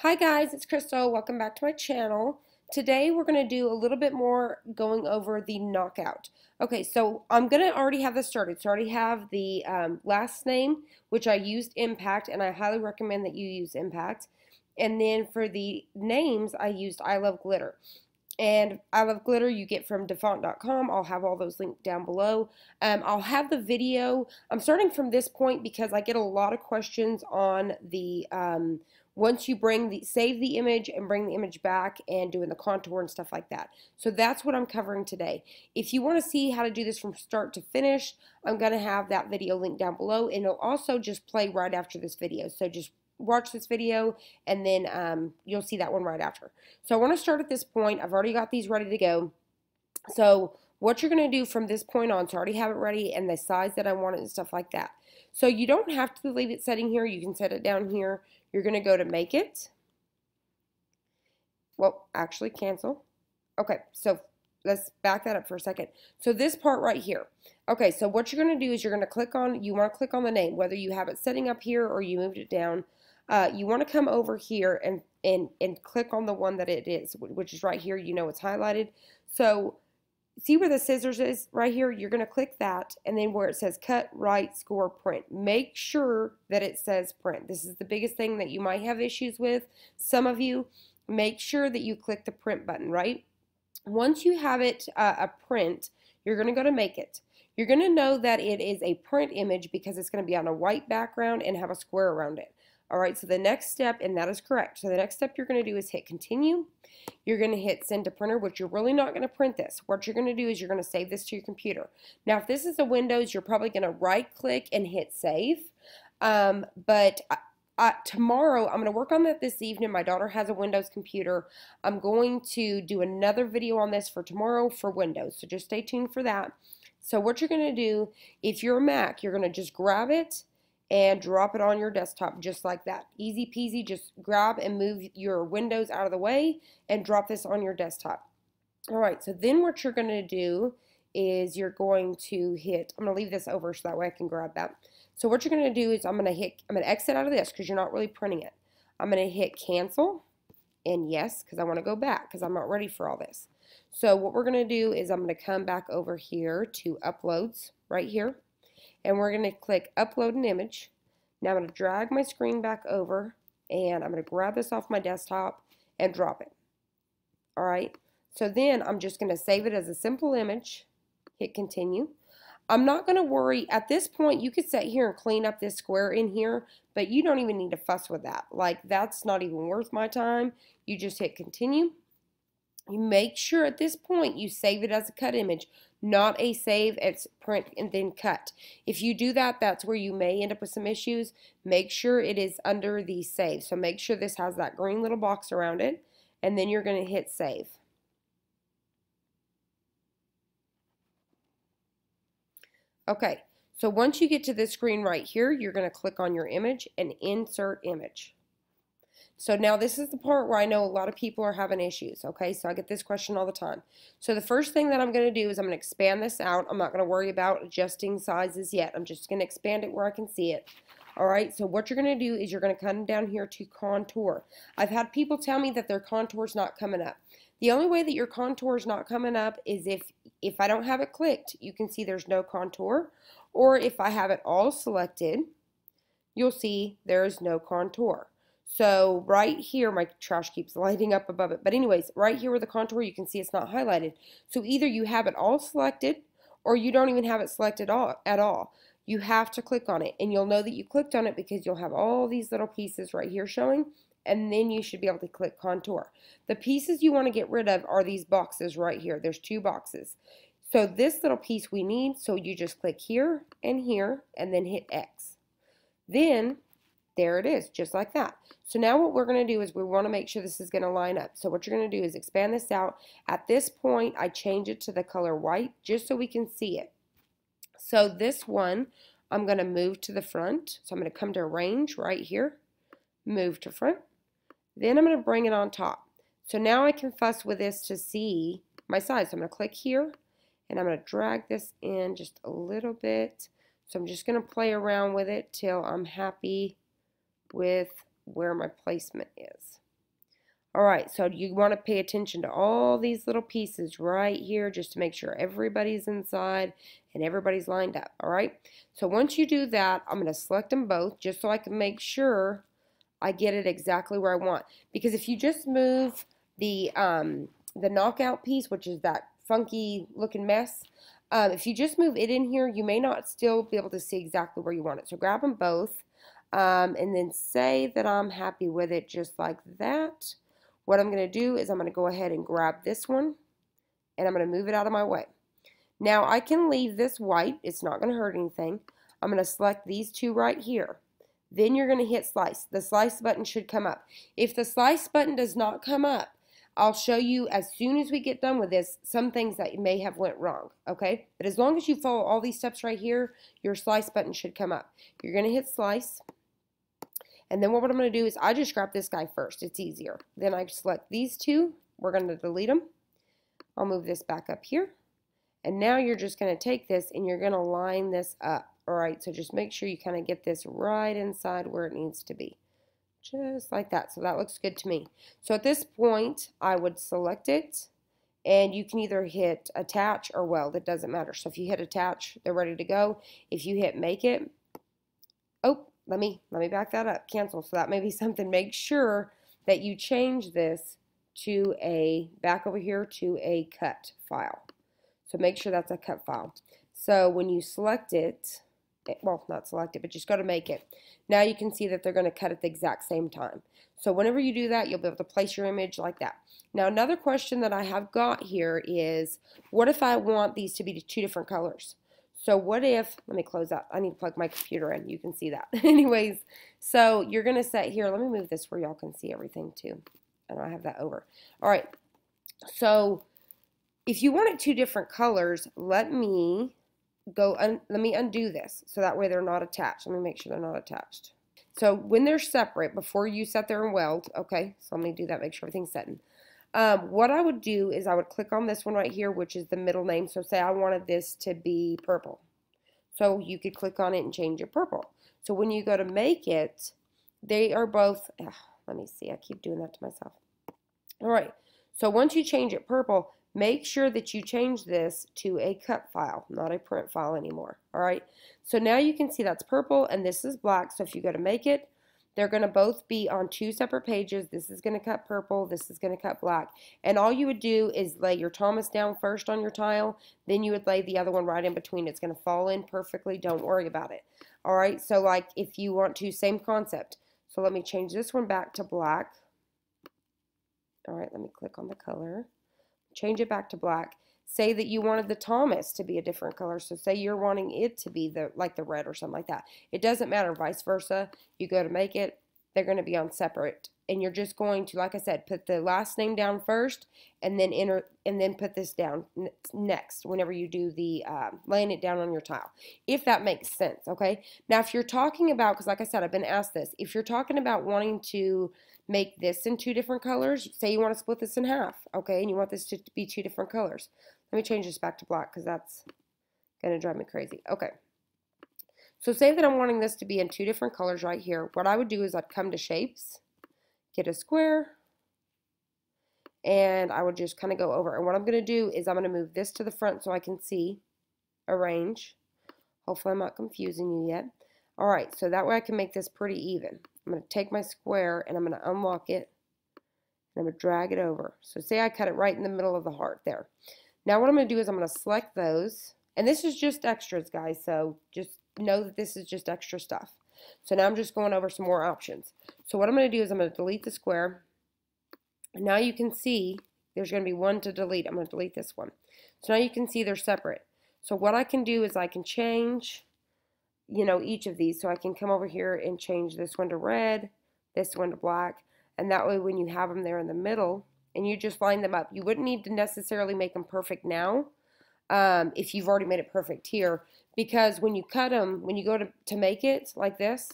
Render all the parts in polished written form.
Hi guys, it's Crystal. Welcome back to my channel. Today we're going to do a little bit more going over the knockout. Okay, so I'm going to already have this started. So I already have the last name, which I used Impact, and I highly recommend that you use Impact. And then for the names, I used I Love Glitter. And I Love Glitter you get from defont.com. I'll have all those linked down below. I'll have the video. I'm starting from this point because I get a lot of questions on the once you save the image and bring the image back and doing the contour and stuff like that. So that's what I'm covering today. If you want to see how to do this from start to finish, I'm going to have that video linked down below, and it'll also just play right after this video. So just watch this video and then you'll see that one right after. So I want to start at this point. I've already got these ready to go. So what you're going to do from this point on, so I already have it ready and the size that I want it and stuff like that. So you don't have to leave it setting here. You can set it down here. You're going to go to make it. Well, actually cancel. Okay, so let's back that up for a second. So this part right here. Okay, so what you're going to do is you're going to click on, you want to click on the name, whether you have it setting up here or you moved it down. You want to come over here and click on the one that it is, which is right here. You know it's highlighted. So see where the scissors is right here? You're going to click that, and then where it says cut, write, score, print. Make sure that it says print. This is the biggest thing that you might have issues with. Some of you, make sure that you click the print button, right? Once you have it a print, you're going to go to make it. You're going to know that it is a print image because it's going to be on a white background and have a square around it. All right, so the next step, and that is correct. So the next step you're going to do is hit continue. You're going to hit send to printer, which you're really not going to print this. What you're going to do is you're going to save this to your computer. Now, if this is a Windows, you're probably going to right click and hit save. But tomorrow, I'm going to work on that this evening. My daughter has a Windows computer. I'm going to do another video on this for tomorrow for Windows. So just stay tuned for that. So what you're going to do, if you're a Mac, you're going to just grab it and drop it on your desktop just like that. Easy peasy, just grab and move your windows out of the way and drop this on your desktop. All right, so then what you're going to do is you're going to hit, I'm going to leave this over so that way I can grab that. So what you're going to do is I'm going to exit out of this because you're not really printing it. I'm going to hit cancel and yes, because I want to go back because I'm not ready for all this. So what we're going to do is I'm going to come back over here to uploads right here. And we're going to click upload an image. Now I'm going to drag my screen back over and I'm going to grab this off my desktop and drop it. Alright, so then I'm just going to save it as a simple image, hit continue. I'm not going to worry, at this point you could sit here and clean up this square in here, but you don't even need to fuss with that. Like, that's not even worth my time. You just hit continue. You make sure at this point you save it as a cut image, not a save as print and then cut. If you do that, that's where you may end up with some issues. Make sure it is under the save. So make sure this has that green little box around it, and then you're going to hit save. Okay, so once you get to this screen right here, you're going to click on your image and insert image. So now this is the part where I know a lot of people are having issues, okay? So I get this question all the time. So the first thing that I'm going to do is I'm going to expand this out. I'm not going to worry about adjusting sizes yet. I'm just going to expand it where I can see it. All right, so what you're going to do is you're going to come down here to contour. I've had people tell me that their contour's not coming up. The only way that your contour is not coming up is if I don't have it clicked, you can see there's no contour. Or if I have it all selected, you'll see there is no contour. So right here, my trash keeps lighting up above it. But anyways, right here where the contour, you can see it's not highlighted. So either you have it all selected or you don't even have it selected at all. You have to click on it. And you'll know that you clicked on it because you'll have all these little pieces right here showing. And then you should be able to click contour. The pieces you want to get rid of are these boxes right here. There's two boxes. So this little piece we need. So you just click here and then hit X. Then there it is, just like that. So now what we're going to do is we want to make sure this is going to line up. So what you're going to do is expand this out. At this point, I change it to the color white just so we can see it. So this one, I'm going to move to the front. So I'm going to come to arrange right here, move to front. Then I'm going to bring it on top. So now I can fuss with this to see my size. So I'm going to click here and I'm going to drag this in just a little bit. So I'm just going to play around with it till I'm happy with where my placement is. All right, so you want to pay attention to all these little pieces right here just to make sure everybody's inside and everybody's lined up. All right, so once you do that, I'm going to select them both just so I can make sure I get it exactly where I want. Because if you just move the knockout piece, which is that funky looking mess, if you just move it in here, you may not still be able to see exactly where you want it. So grab them both and then say that I'm happy with it just like that. What I'm going to do is I'm going to go ahead and grab this one and I'm going to move it out of my way. Now I can leave this white. It's not going to hurt anything. I'm going to select these two right here. Then you're going to hit slice. The slice button should come up. If the slice button does not come up, I'll show you as soon as we get done with this some things that may have went wrong, okay? But as long as you follow all these steps right here, your slice button should come up. You're going to hit slice. And then what I'm going to do is I just grab this guy first. It's easier. Then I select these two. We're going to delete them. I'll move this back up here. And now you're just going to take this and you're going to line this up. All right, so just make sure you kind of get this right inside where it needs to be. Just like that. So that looks good to me. So at this point, I would select it. And you can either hit attach or weld. It doesn't matter. So if you hit attach, they're ready to go. If you hit make it, oh, let me back that up. Cancel. So that may be something. Make sure that you change this to back over here to a cut file. So make sure that's a cut file. So when you select it, well, not select it, but just go to make it. Now you can see that they're going to cut at the exact same time. So whenever you do that, you'll be able to place your image like that. Now another question that I have got here is, what if I want these to be two different colors? So what if, let me close that. I need to plug my computer in. You can see that. Anyways, so you're going to set here. Let me move this where y'all can see everything too. I know I have that over. All right. So if you want it two different colors, let me undo this so that way they're not attached. Let me make sure they're not attached. So when they're separate, before you set there and weld, okay, so let me do that, make sure everything's setting. What I would do is I would click on this one right here, which is the middle name. So say I wanted this to be purple. So you could click on it and change it purple. So when you go to make it, they are both, let me see, I keep doing that to myself. All right, so once you change it purple, make sure that you change this to a cut file, not a print file anymore. All right, so now you can see that's purple and this is black. So if you go to make it, they're going to both be on two separate pages. This is going to cut purple. This is going to cut black. And all you would do is lay your Thomas down first on your tile. Then you would lay the other one right in between. It's going to fall in perfectly. Don't worry about it. All right, so like if you want to, same concept. So let me change this one back to black. All right, let me click on the color. Change it back to black. Say that you wanted the Thomas to be a different color. So say you're wanting it to be like the red or something like that. It doesn't matter, vice versa. You go to make it, they're going to be on separate. And you're just going to, like I said, put the last name down first and then put this down next whenever you do the laying it down on your tile. If that makes sense, okay? Now if you're talking about, because like I said, I've been asked this, if you're talking about wanting to make this in two different colors, say you want to split this in half, okay, and you want this to be two different colors. Let me change this back to black because that's going to drive me crazy. Okay. So say that I'm wanting this to be in two different colors right here. What I would do is I'd come to shapes, get a square, and I would just kind of go over. And what I'm going to do is I'm going to move this to the front so I can see, arrange. Hopefully I'm not confusing you yet. All right, so that way I can make this pretty even. I'm going to take my square and I'm going to unlock it. And I'm going to drag it over. So say I cut it right in the middle of the heart there. Now what I'm going to do is I'm going to select those. And this is just extras, guys, so just know that this is just extra stuff. So now I'm just going over some more options. So what I'm going to do is I'm going to delete the square. And now you can see there's going to be one to delete. I'm going to delete this one. So now you can see they're separate. So what I can do is I can change, you know, each of these. So I can come over here and change this one to red, this one to black. And that way when you have them there in the middle, and you just line them up. You wouldn't need to necessarily make them perfect now if you've already made it perfect here, because when you cut them, when you go to make it like this,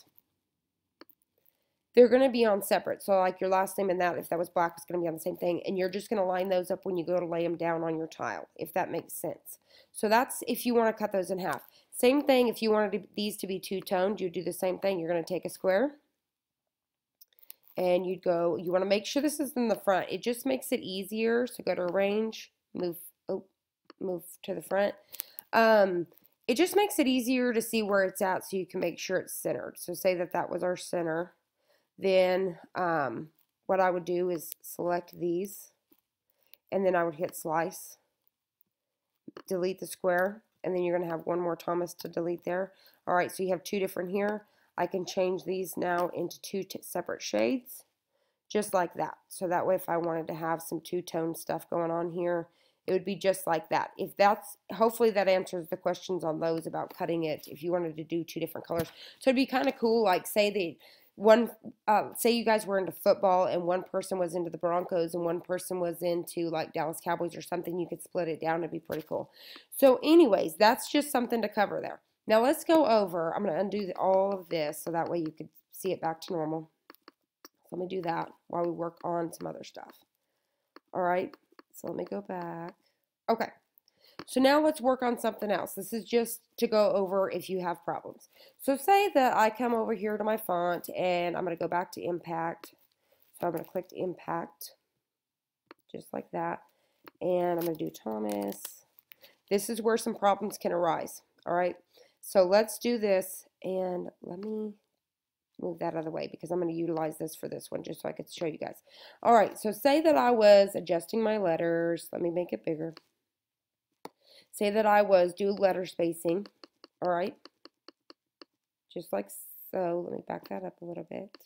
they're going to be on separate. So like your last name and that, if that was black, it's going to be on the same thing, and you're just going to line those up when you go to lay them down on your tile, if that makes sense. So that's if you want to cut those in half. Same thing if you wanted these to be two-toned, you do the same thing. You're going to take a square, and you want to make sure this is in the front. It just makes it easier. So go to arrange, move to the front. It just makes it easier to see where it's at so you can make sure it's centered. So say that was our center. Then what I would do is select these, and then I would hit slice, delete the square, and then you're going to have one more Thomas to delete there. All right, so you have two different here. I can change these now into two separate shades, just like that. So that way if I wanted to have some two-tone stuff going on here, it would be just like that. If that's, hopefully that answers the questions on those about cutting it, if you wanted to do two different colors. So it'd be kind of cool, like say say you guys were into football and one person was into the Broncos and one person was into like Dallas Cowboys or something, you could split it down. It'd be pretty cool. So anyways, that's just something to cover there. Now let's go over, I'm going to undo all of this so that way you could see it back to normal. Let me do that while we work on some other stuff. All right, so let me go back. Okay, so now let's work on something else. This is just to go over if you have problems. So say that I come over here to my font and I'm going to go back to impact. So I'm going to click impact, just like that. And I'm going to do Thomas. This is where some problems can arise. All right, so let's do this, and let me move that out of the way because I'm going to utilize this for this one just so I could show you guys. All right, so say that I was adjusting my letters. Let me make it bigger. Say that I was doing letter spacing. All right, just like so. Let me back that up a little bit.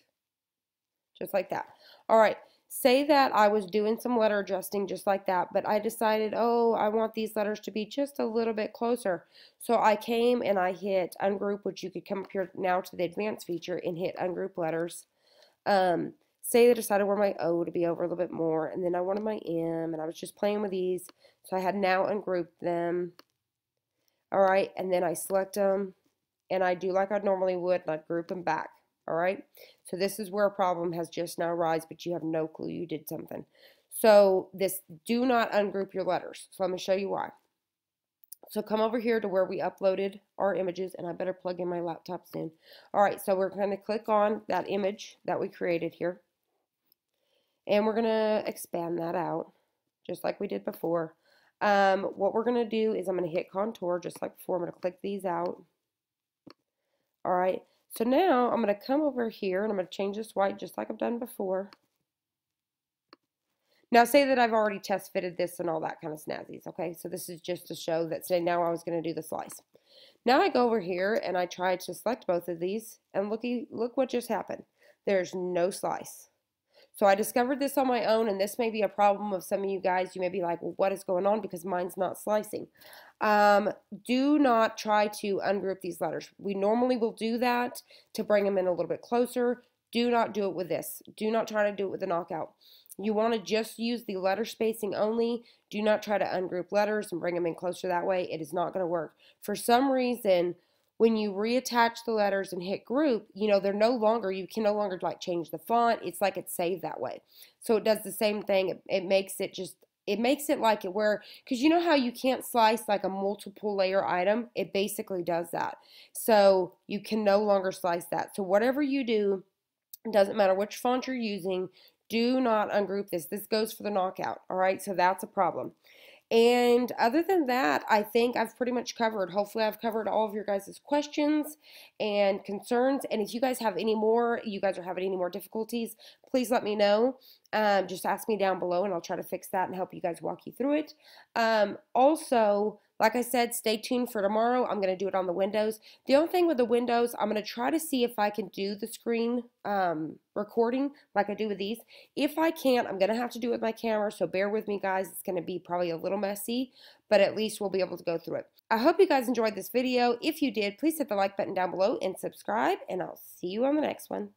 Just like that. All right, say that I was doing some letter adjusting just like that, but I decided, oh, I want these letters to be just a little bit closer. So I came and I hit ungroup, which you could come up here now to the advanced feature and hit ungroup letters. Say I decided I wanted my O to be over a little bit more, and then I wanted my M, and I was just playing with these. So I had now ungrouped them. All right, and then I select them, and I do like I normally would, and I group them back. All right, so this is where a problem has just now arisen, but you have no clue you did something. So this, do not ungroup your letters. So let me show you why. So come over here to where we uploaded our images, and I better plug in my laptop soon. All right, so we're going to click on that image that we created here, and we're going to expand that out just like we did before. What we're going to do is I'm going to hit contour just like before. I'm going to click these out. All right. So now I'm going to come over here and I'm going to change this white just like I've done before. Now say that I've already test fitted this and all that kind of snazzies, okay? So this is just to show that say now I was going to do the slice. Now I go over here and I try to select both of these, and look what just happened. There's no slice. So I discovered this on my own, and this may be a problem of some of you guys. You may be like, well, what is going on? Because mine's not slicing. Do not try to ungroup these letters. We normally will do that to bring them in a little bit closer. Do not do it with this. Do not try to do it with the knockout. You want to just use the letter spacing only. Do not try to ungroup letters and bring them in closer that way. It is not going to work. For some reason, when you reattach the letters and hit group, you know, they're no longer, you can no longer like change the font. It's like it's saved that way. So it does the same thing. It makes it just, it makes it like it where, because you know how you can't slice like a multiple layer item? It basically does that. So you can no longer slice that. So whatever you do, it doesn't matter which font you're using, do not ungroup this. This goes for the knockout, all right? So that's a problem. And other than that, I think I've pretty much covered. Hopefully I've covered all of your guys' questions and concerns. And if you guys have any more, you guys are having any more difficulties, please let me know. Just ask me down below and I'll try to fix that and help you guys walk you through it. Also, like I said, stay tuned for tomorrow. I'm going to do it on the windows. The only thing with the windows, I'm going to try to see if I can do the screen recording like I do with these. If I can't, I'm going to have to do it with my camera, so bear with me, guys. It's going to be probably a little messy, but at least we'll be able to go through it. I hope you guys enjoyed this video. If you did, please hit the like button down below and subscribe, and I'll see you on the next one.